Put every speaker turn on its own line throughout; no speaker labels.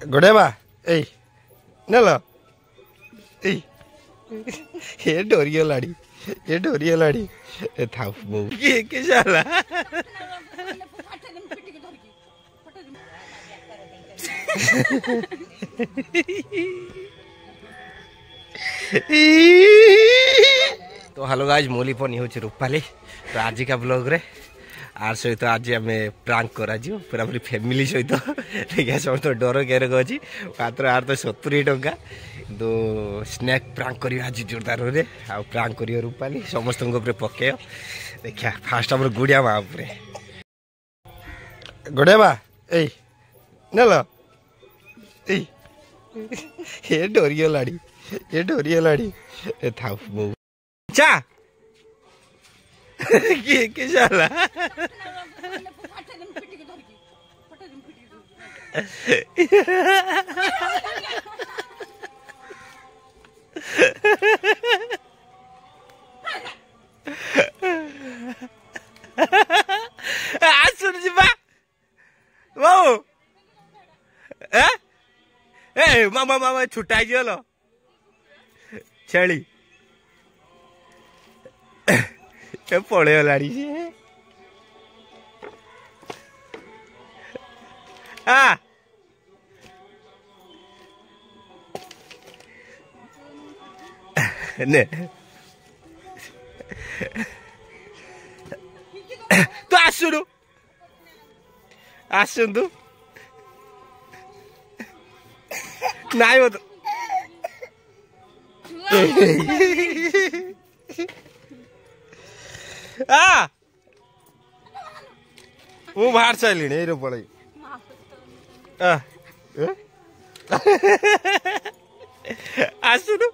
गोडेबा ए नलो ए ये डोरियो लाड़ी ए था बो के जाला तो हेलो गाइस मोली पनी होची रूपाली तो आज का ब्लॉग रे आर सहित आज आम प्रांक करा पूरा पूरी फैमिली सहित देखिए सब तो डर गेर अच्छी मात्र आर तो 70 टंका तो स्नैक प्रांक कर आज जोरदार रे आ प्रांक कर रूपाली समस्त पके देखिया फास्ट आम गुड़िया माँ गुड़िया ए नलो ये डोरियो लाड़ी ए था बो चा के जाला सुन जीवा वो ए मामा छुटा गलो छेली पड़े लाड़ी हाँ ने तो आसु नाई वो तो ମୁଁ ବାହାର ସାରିଲିଣି ଏଇରେ ପଳେଇ ଆସୁନୁ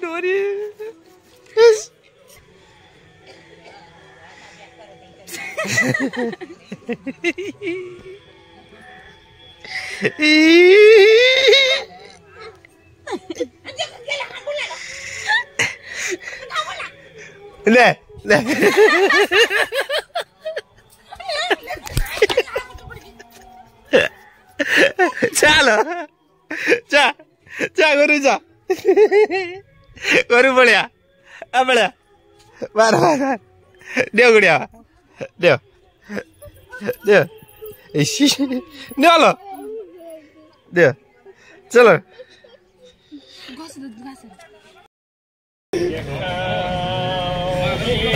ଡୋରି ले ले चलो चा चा गुरु जा गुरु बढ़िया बढ़िया बार बार देव गुड़िया देव देव लो देव चलो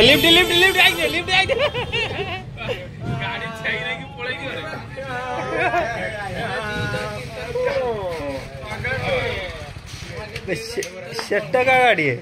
लिफ्ट गाड़ी चाहिए कि पड़ेगी रे सेट का गाड़ी है